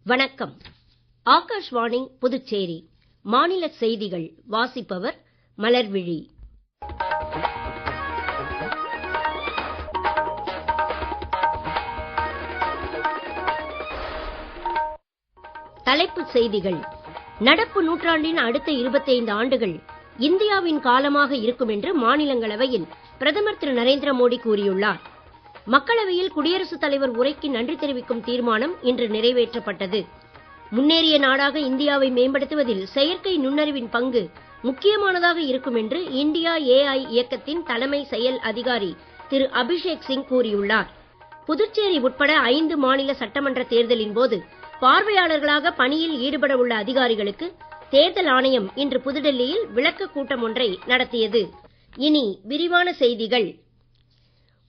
வணக்கம். ஆகாஷ்வாணி புதுச்சேரி மாநில செய்திகள் வாசிப்பவர் மலர்விழி. தலைப்புச் செய்திகள். நடப்பு நூற்றாண்டின் அடுத்த 25 ஆண்டுகள் இந்தியாவின் காலமாக இருக்கும் என்று மாநிலங்களவையில் பிரதமர் திரு நரேந்திர மோடி கூறியுள்ளார். மக்களவையில் குடியரசுத் தலைவர் உரைக்கு நன்றி தெரிவிக்கும் தீர்மானம் இன்று நிறைவேற்றப்பட்டது. முன்னேறிய நாடாக இந்தியாவை மேம்படுத்துவதில் செயற்கை நுண்ணறிவின் பங்கு முக்கியமானதாக இருக்கும் என்று இந்தியா AI இயக்கத்தின் தலைமை செயல் அதிகாரி திரு அபிஷேக் சிங் கூறியுள்ளார். புதுச்சேரி உட்பட 5 மாநில சட்டமன்ற தேர்தலின் போது பார்வையாளர்களாக பணியில் ஈடுபட உள்ள அதிகாரிகளுக்கு தேர்தல் ஆணையம் இன்று புதுடெல்லியில் விளக்க கூட்டம் ஒன்றை நடத்தியது. இனி விரிவான செய்திகள்.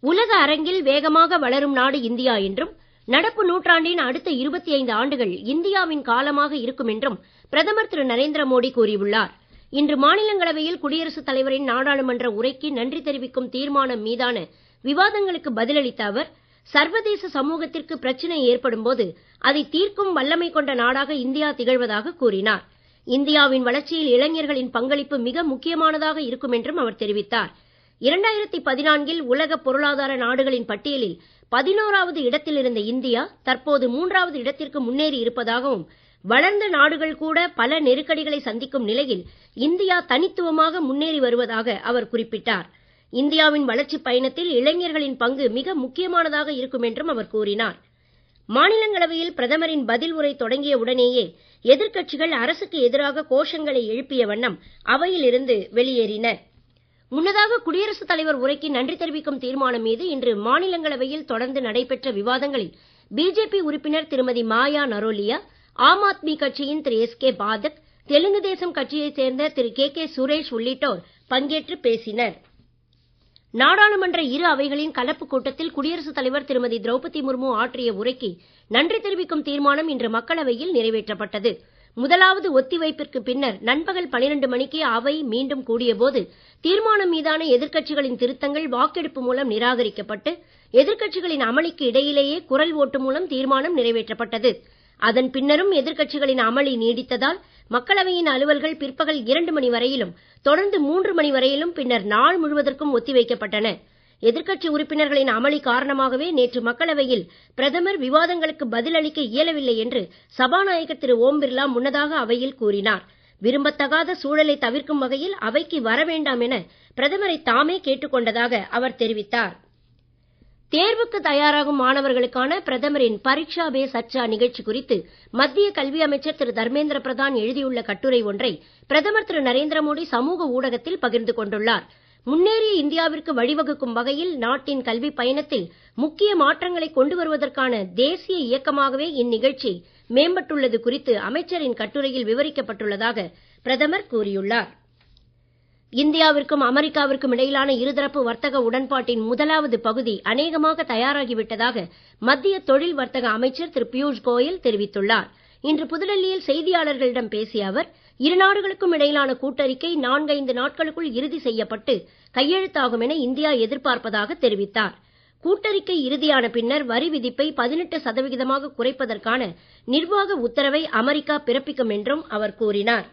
உலக அரங்கில் வேகமாக வளரும் நாடு இந்தியா என்றும், நடப்பு நூற்றாண்டின் அடுத்த 25 ஆண்டுகள் இந்தியாவின் காலமாக இருக்கும் என்றும் பிரதமர் திரு நரேந்திர மோடி கூறியுள்ளார். இன்று மாநிலங்களவையில் குடியரசுத் தலைவரின் நாடாளுமன்ற உரைக்கு நன்றி தெரிவிக்கும் தீர்மானம் மீதான விவாதங்களுக்கு பதிலளித்த அவர், சர்வதேச சமூகத்திற்கு பிரச்சனை ஏற்படும் போது அதை தீர்க்கும் வல்லமை கொண்ட நாடாக இந்தியா திகழ்வதாக கூறினார். இந்தியாவின் வளர்ச்சியில் இளைஞர்களின் பங்களிப்பு மிக முக்கியமானதாக இருக்கும் என்றும் அவர் தெரிவித்தார். 2014 உலக பொருளாதார நாடுகளின் பட்டியலில் 11வது இடத்தில் இருந்த இந்தியா தற்போது 3வது இடத்திற்கு முன்னேறி இருப்பதாகவும், வளர்ந்த நாடுகள் கூட பல நெருக்கடிகளை சந்திக்கும் நிலையில் இந்தியா தனித்துவமாக முன்னேறி வருவதாக அவர் குறிப்பிட்டார். இந்தியாவின் வளர்ச்சி பயணத்தில் இளைஞர்களின் பங்கு மிக முக்கியமானதாக இருக்கும் என்றும் அவர் கூறினார். மாநிலங்களவையில் பிரதமரின் பதில் உரை தொடங்கிய உடனேயே எதிர்க்கட்சிகள் அரசுக்கு எதிராக கோஷங்களை எழுப்பிய வண்ணம் அவையில் இருந்து வெளியேறின. முன்னதாக குடியரசுத் தலைவர் உரைக்கு நன்றி தெரிவிக்கும் தீர்மானம் மீது இன்று மாநிலங்களவையில் தொடர்ந்து நடைபெற்ற விவாதங்களில் பிஜேபி உறுப்பினர் திருமதி மாயா நரோலியா, ஆம் ஆத்மி கட்சியின் திரு SK பாதக், தெலுங்கு தேசம் கட்சியைச் சேர்ந்த திரு KK சுரேஷ் உள்ளிட்டோர் பங்கேற்று பேசினர். நாடாளுமன்ற இரு அவைகளின் கலப்பு கூட்டத்தில் குடியரசுத் தலைவர் திருமதி திரௌபதி முர்மு ஆற்றிய உரைக்கு நன்றி தெரிவிக்கும் தீர்மானம் இன்று மக்களவையில் நிறைவேற்றப்பட்டது. முதலாவது ஒத்திவைப்பிற்கு பின்னர் நண்பகல் 12 மணிக்கு அவை மீண்டும் கூடியபோது தீர்மானம் மீதான எதிர்க்கட்சிகளின் திருத்தங்கள் வாக்கெடுப்பு மூலம் நிராகரிக்கப்பட்டு எதிர்க்கட்சிகளின் அமளிக்கு இடையிலேயே குரல் ஓட்டு மூலம் தீர்மானம் நிறைவேற்றப்பட்டது. அதன் பின்னரும் எதிர்க்கட்சிகளின் அமளி நீடித்ததால் மக்களவையின் அலுவல்கள் பிற்பகல் 2 மணி வரையிலும் தொடர்ந்து 3 மணி வரையிலும் பின்னர் நாள் முழுவதற்கும் ஒத்திவைக்கப்பட்டன. எதிர்க்கட்சி உறுப்பினர்களின் அமளி காரணமாகவே நேற்று மக்களவையில் பிரதமர் விவாதங்களுக்கு பதிலளிக்க இயலவில்லை என்று சபாநாயகர் திரு ஓம் பிர்லா முன்னதாக அவையில் கூறினார். விரும்பத்தகாத சூழலை தவிர்க்கும் வகையில் அவைக்கு வர வேண்டாம் என பிரதமரை தாமே கேட்டுக் கொண்டதாக அவர் தெரிவித்தார். தேர்வுக்கு தயாராகும் மாணவர்களுக்கான பிரதமரின் பரீட்சா பே சர்ச்சா நிகழ்ச்சி குறித்து மத்திய கல்வி அமைச்சர் திரு தர்மேந்திர பிரதான் எழுதியுள்ள கட்டுரை ஒன்றை பிரதமர் திரு நரேந்திர மோடி சமூக ஊடகத்தில் பகிர்ந்து கொண்டுள்ளார். முன்னேறிய இந்தியாவிற்கு வழிவகுக்கும் வகையில் நாட்டின் கல்வி பயணத்தில் முக்கிய மாற்றங்களை கொண்டு வருவதற்கான தேசிய இயக்கமாகவே இந்நிகழ்ச்சி மேம்பட்டுள்ளது குறித்து அமைச்சரின் கட்டுரையில் விவரிக்கப்பட்டுள்ளதாக பிரதமர் கூறியுள்ளார். இந்தியாவிற்கும் அமெரிக்காவிற்கும் இடையிலான இருதரப்பு வர்த்தக உடன்பாட்டின் முதலாவது பகுதி அநேகமாக தயாராகிவிட்டதாக மத்திய தொழில் வர்த்தக அமைச்சர் திரு பியூஷ் கோயல் தெரிவித்துள்ளார். இன்று புதுடெல்லியில் செய்தியாளர்களிடம் பேசிய அவர், இரு நாடுகளுக்கும் இடையிலான கூட்டறிக்கை 4-5 நாட்களுக்குள் இறுதி செய்யப்பட்டு கையெழுத்தாகும் என இந்தியா எதிர்பார்ப்பதாக தெரிவித்தார். கூட்டறிக்கை இறுதியான பின்னர் வரி விதிப்பை 18% குறைப்பதற்கான நிர்வாக உத்தரவை அமெரிக்கா பிறப்பிக்கும் என்றும் அவர் கூறினார்.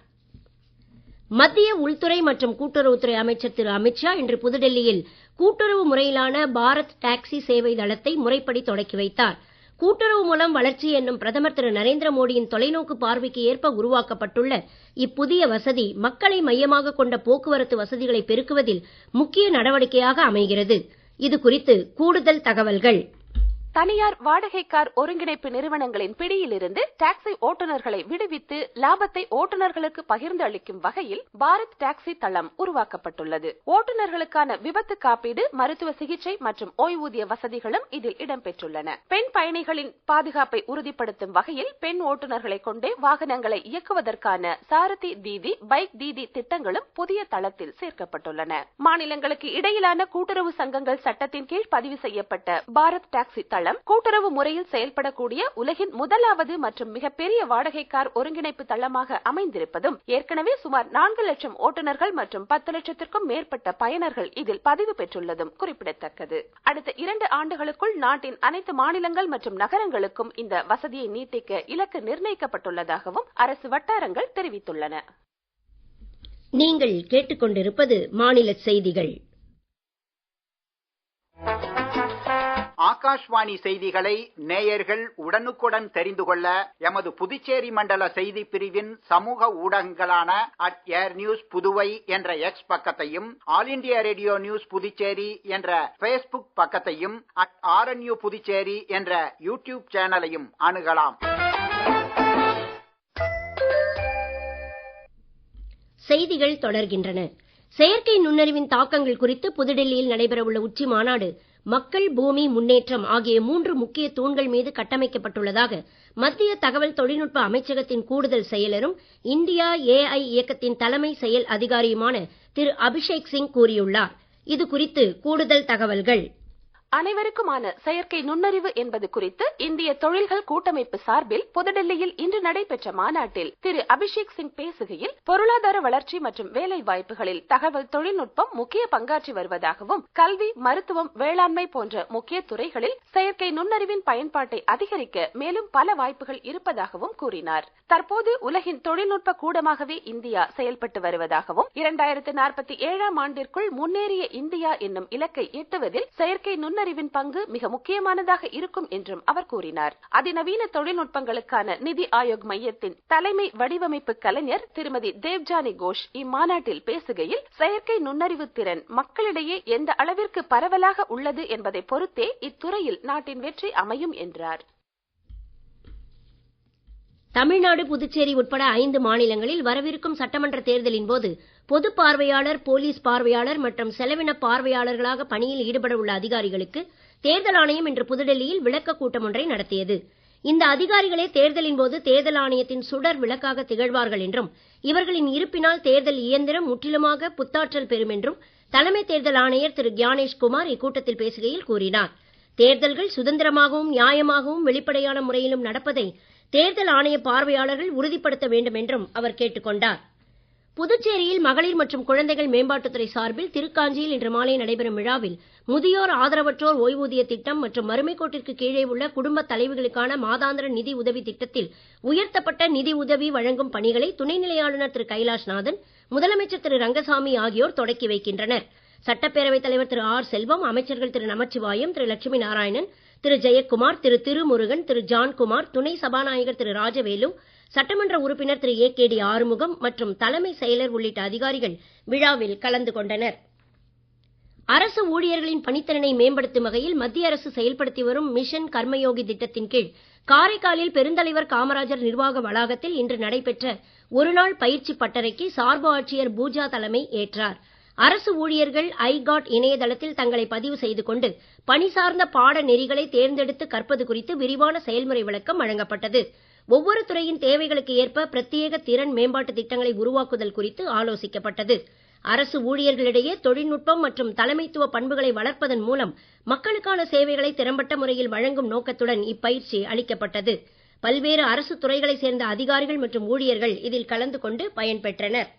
மத்திய உள்துறை மற்றும் கூட்டுறவுத்துறை அமைச்சர் திரு அமித்ஷா இன்று புதுடெல்லியில் கூட்டுறவு முறையிலான பாரத் டாக்ஸி சேவை தளத்தை முறைப்படி தொடக்கி வைத்தார். கூட்டுறவு மூலம் வளர்ச்சி என்னும் பிரதமர் திரு நரேந்திர மோடியின் தொலைநோக்கு பார்வைக்கு ஏற்ப உருவாக்கப்பட்டுள்ள இப்புதிய வசதி மக்களை மையமாக கொண்ட போக்குவரத்து வசதிகளை பெருக்குவதில் முக்கிய நடவடிக்கையாக அமைகிறது. இது குறித்து கூடுதல் தகவல்கள். தனியார் வாடகை கார் ஒருங்கிணைப்பு நிறுவனங்களின் பிடியிலிருந்து டாக்ஸி ஓட்டுநர்களை விடுவித்து லாபத்தை ஓட்டுநர்களுக்கு பகிர்ந்து அளிக்கும் வகையில் பாரத் டாக்ஸி தளம் உருவாக்கப்பட்டுள்ளது. ஓட்டுநர்களுக்கான விபத்து காப்பீடு, மருத்துவ சிகிச்சை மற்றும் ஓய்வூதிய வசதிகளும் இதில் இடம்பெற்றுள்ளன. பெண் பயணிகளின் பாதுகாப்பை உறுதிப்படுத்தும் வகையில் பெண் ஓட்டுநர்களை கொண்டே வாகனங்களை இயக்குவதற்கான சாரதி தீதி, பைக் தீதி திட்டங்களும் புதிய தளத்தில் சேர்க்கப்பட்டுள்ளன. மாநிலங்களுக்கு இடையிலான கூட்டுறவு சங்கங்கள் சட்டத்தின் கீழ் பதிவு செய்யப்பட்ட பாரத் டாக்ஸி தளம் கூட்டுறவு முறையில் செயல்படக்கூடிய உலகின் முதலாவது மற்றும் மிகப்பெரிய வாடகை கார் ஒருங்கிணைப்பு தளமாக அமைந்திருப்பதும் ஏற்கனவே சுமார் 4 லட்சம் ஓட்டுநர்கள் மற்றும் 10 லட்சத்திற்கும் மேற்பட்ட பயனர்கள் இதில் பதிவு பெற்றுள்ளதும் குறிப்பிடத்தக்கது. அடுத்த 2 ஆண்டுகளுக்குள் நாட்டின் அனைத்து மாநிலங்கள் மற்றும் நகரங்களுக்கும் இந்த வசதியை நீட்டிக்க இலக்கு நிர்ணயிக்கப்பட்டுள்ளதாகவும் அரசு வட்டாரங்கள் தெரிவித்துள்ளன. நீங்கள் கேட்டுக்கொண்டிருப்பது மாநில செய்திகள். ஆகாஷ்வாணி செய்திகளை நேயர்கள் உடனுக்குடன் தெரிந்து கொள்ள எமது புதுச்சேரி மண்டல செய்தி பிரிவின் சமூக ஊடகங்களான @airnews புதுவை என்ற எக்ஸ் பக்கத்தையும், all India radio news Puducherry என்ற பேஸ்புக் பக்கத்தையும், @RNU புதுச்சேரி என்ற யூடியூப் சேனலையும் அணுகலாம். செய்திகள் தொடர்கின்றன. செயற்கை நுண்ணறிவின் தாக்கங்கள் குறித்து புதுடெல்லியில் நடைபெறவுள்ள உச்சி மாநாடு மக்கள், பூமி, முன்னேற்றம் ஆகிய 3 முக்கிய தூண்கள் மீது கட்டமைக்கப்பட்டுள்ளதாக மத்திய தகவல் தொழில்நுட்ப அமைச்சகத்தின் கூடுதல் செயலரும் இந்தியா AI இயக்கத்தின் தலைமை செயல் அதிகாரியுமான திரு அபிஷேக் சிங் கூறியுள்ளார். இது குறித்து கூடுதல் தகவல்கள். அனைவருக்குமான செயற்கை நுண்ணறிவு என்பது குறித்து இந்திய தொழில்கள் கூட்டமைப்பு சார்பில் புதுடெல்லியில் இன்று நடைபெற்ற மாநாட்டில் திரு அபிஷேக் சிங் பேசுகையில், பொருளாதார வளர்ச்சி மற்றும் வேலை வாய்ப்புகளில் தகவல் தொழில்நுட்பம் முக்கிய பங்காற்றி வருவதாகவும், கல்வி, மருத்துவம், வேளாண்மை போன்ற முக்கிய துறைகளில் செயற்கை நுண்ணறிவின் பயன்பாட்டை அதிகரிக்க மேலும் பல வாய்ப்புகள் இருப்பதாகவும் கூறினார். தற்போது உலகின் தொழில்நுட்ப கூடமாகவே இந்தியா செயல்பட்டு வருவதாகவும், 2047ஆம் ஆண்டிற்குள் முன்னேறிய இந்தியா என்னும் இலக்கை எட்டுவதில் செயற்கை நுண்ணறிவின் பங்கு மிக முக்கியமானதாக இருக்கும் என்றும் அவர் கூறினார். அதிநவீன தொழில்நுட்பங்களுக்கான நிதி ஆயோக் மையத்தின் தலைமை வடிவமைப்பு கலைஞர் திருமதி தேவ்ஜானி கோஷ் இம்மாநாட்டில் பேசுகையில், செயற்கை நுண்ணறிவு திறன் மக்களிடையே எந்த அளவிற்கு பரவலாக உள்ளது என்பதை பொறுத்தே இத்துறையில் நாட்டின் வெற்றி அமையும் என்றார். தமிழ்நாடு, புதுச்சேரி உட்பட 5 மாநிலங்களில் வரவிருக்கும் சட்டமன்ற தேர்தலின் போது பொது பார்வையாளர், போலீஸ் பார்வையாளர் மற்றும் செலவின பார்வையாளர்களாக பணியில் ஈடுபட உள்ள அதிகாரிகளுக்கு தேர்தல் ஆணையம் இன்று புதுடெல்லியில் விளக்க கூட்டம் ஒன்றை நடத்தியது. இந்த அதிகாரிகளே தேர்தலின் போது தேர்தல் ஆணையத்தின் சுடர் விளக்காக திகழ்வார்கள் என்றும், இவர்களின் இருப்பினால் தேர்தல் இயந்திரம் முற்றிலுமாக புத்தாற்றல் பெறும் என்றும் தலைமை தேர்தல் ஆணையர் திரு கியானேஷ்குமார் இக்கூட்டத்தில் பேசுகையில் கூறினார். தேர்தல்கள் சுதந்திரமாகவும் நியாயமாகவும் வெளிப்படையான முறையிலும் நடப்பதை தேர்தல் ஆணைய பார்வையாளர்கள் உறுதிப்படுத்த வேண்டும் என்றும் அவர் கேட்டுக் கொண்டார். புதுச்சேரியில் மகளிர் மற்றும் குழந்தைகள் மேம்பாட்டுத்துறை சார்பில் திருக்காஞ்சியில் இன்று மாலை நடைபெறும் விழாவில் முதியோர் ஆதரவற்றோர் ஓய்வூதிய திட்டம் மற்றும் வறுமைக்கோட்டிற்கு கீழே உள்ள குடும்ப தலைவிகளுக்கான மாதாந்திர நிதி உதவி திட்டத்தில் உயர்த்தப்பட்ட நிதி உதவி வழங்கும் பணிகளை துணைநிலை ஆளுநர் திரு கைலாஷ்நாதன், முதலமைச்சர் திரு ரங்கசாமி ஆகியோர் தொடக்கி வைக்கின்றனர். சட்டப்பேரவைத் தலைவர் திரு ஆர் செல்வம், அமைச்சர்கள் திரு நமச்சிவாயம், திரு லட்சுமி நாராயணன், திரு ஜெயக்குமார், திரு திருமுருகன், திரு ஜான்குமார், துணை சபாநாயகர் திரு ராஜவேலு, சட்டமன்ற உறுப்பினர் திரு AKD ஆறுமுகம் மற்றும் தலைமை செயலர் உள்ளிட்ட அதிகாரிகள் விழாவில் கலந்து கொண்டனர். அரசு ஊழியர்களின் பணித்திறனை மேம்படுத்தும் வகையில் மத்திய அரசு செயல்படுத்தி வரும் மிஷன் கர்மயோகி திட்டத்தின் கீழ் காரைக்காலில் பெருந்தலைவர் காமராஜர் நிர்வாக வளாகத்தில் இன்று நடைபெற்ற ஒருநாள் பயிற்சி பட்டறைக்கு சார்பு ஆட்சியர் பூஜா தலைமை ஏற்றார். அரசு ஊழியர்கள் iGot இணையதளத்தில் தங்களை பதிவு செய்து கொண்டு பணி சார்ந்த பாட நெறிகளை தேர்ந்தெடுத்து கற்பது குறித்து விரிவான செயல்முறை விளக்கம் வழங்கப்பட்டது. ஒவ்வொரு துறையின் தேவைகளுக்கு ஏற்ப பிரத்யேக திறன் மேம்பாட்டு திட்டங்களை உருவாக்குதல் குறித்து ஆலோசிக்கப்பட்டது. அரசு ஊழியர்களிடையே தொழில்நுட்பம் மற்றும் தலைமைத்துவ பண்புகளை வளர்ப்பதன் மூலம் மக்களுக்கான சேவைகளை திறம்பட்ட முறையில் வழங்கும் நோக்கத்துடன் இப்பயிற்சி அளிக்கப்பட்டது. பல்வேறு அரசு துறைகளைச் சேர்ந்த அதிகாரிகள் மற்றும் ஊழியர்கள் இதில் கலந்து கொண்டு பயன்பெற்றனர்.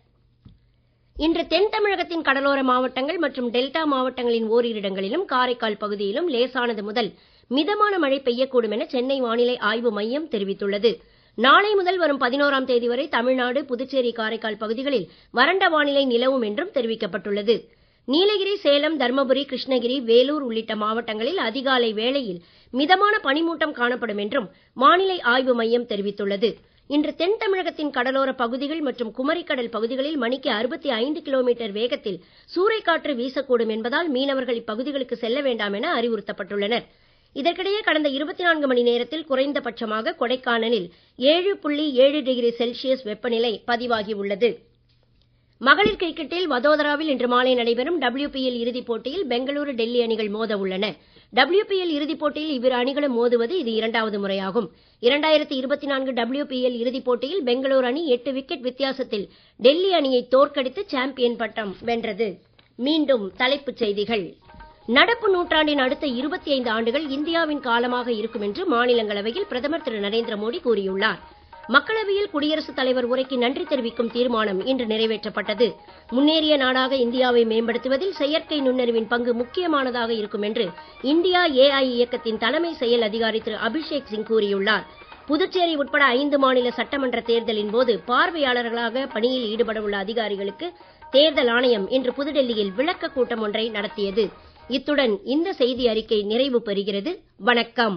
இன்று தென் தமிழகத்தின் கடலோர மாவட்டங்கள் மற்றும் டெல்டா மாவட்டங்களின் ஓரிரு இடங்களிலும், காரைக்கால் பகுதியிலும் லேசானது முதல் மிதமான மழை பெய்யக்கூடும் என சென்னை வானிலை ஆய்வு மையம் தெரிவித்துள்ளது. நாளை முதல் வரும் 11ஆம் தேதி வரை தமிழ்நாடு, புதுச்சேரி, காரைக்கால் பகுதிகளில் வறண்ட வானிலை நிலவும் என்றும் தெரிவிக்கப்பட்டுள்ளது. நீலகிரி, சேலம், தர்மபுரி, கிருஷ்ணகிரி, வேலூர் உள்ளிட்ட மாவட்டங்களில் அதிகாலை வேளையில் மிதமான பனிமூட்டம் காணப்படும் என்றும் வானிலை ஆய்வு மையம் தெரிவித்துள்ளது. இன்று தென் தமிழகத்தின் கடலோர பகுதிகள் மற்றும் குமரிக்கடல் பகுதிகளில் மணிக்கு 65 கிலோமீட்டர் வேகத்தில் சூறைக்காற்று வீசக்கூடும் என்பதால் மீனவர்கள் இப்பகுதிகளுக்கு செல்ல வேண்டாம் என அறிவுறுத்தப்பட்டுள்ளனர். இதற்கிடையே கடந்த 24 மணி நேரத்தில் குறைந்தபட்சமாக கொடைக்கானலில் 7.7 டிகிரி செல்சியஸ் வெப்பநிலை பதிவாகியுள்ளது. மகளிர் கிரிக்கெட்டில் வதோதராவில் இன்று மாலை நடைபெறும் WPL இறுதிப் போட்டியில் பெங்களூரு, டெல்லி அணிகள் மோத உள்ளன. WPL இறுதிப் போட்டியில் இவ்விரு அணிகளும் மோதுவது இது இரண்டாவது முறையாகும். 2024 WPL இறுதிப் போட்டியில் பெங்களூரு அணி 8 விக்கெட் வித்தியாசத்தில் டெல்லி அணியை தோற்கடித்து சாம்பியன் பட்டம் வென்றது. மீண்டும் தலைப்புச் செய்திகள். நடப்பு நூற்றாண்டின் அடுத்த 25 ஆண்டுகள் இந்தியாவின் காலமாக இருக்கும் என்று மாநிலங்களவையில் பிரதமர் திரு நரேந்திர மோடி கூறியுள்ளார். மக்களவையில் குடியரசுத் தலைவர் உரைக்கு நன்றி தெரிவிக்கும் தீர்மானம் இன்று நிறைவேற்றப்பட்டது. முன்னேறிய நாடாக இந்தியாவை மேம்படுத்துவதில் செயற்கை நுண்ணறிவின் பங்கு முக்கியமானதாக இருக்கும் என்று இந்தியா AI இயக்கத்தின் தலைமை செயல் அதிகாரி திரு அபிஷேக் சிங் கூறியுள்ளார். புதுச்சேரி உட்பட 5 மாநில சட்டமன்ற தேர்தலின் போது பார்வையாளர்களாக பணியில் ஈடுபடவுள்ள அதிகாரிகளுக்கு தேர்தல் ஆணையம் இன்று புதுடெல்லியில் விளக்க கூட்டம் ஒன்றை நடத்தியது. இத்துடன் இந்த செய்தி அறிக்கை நிறைவு பெறுகிறது. வணக்கம்.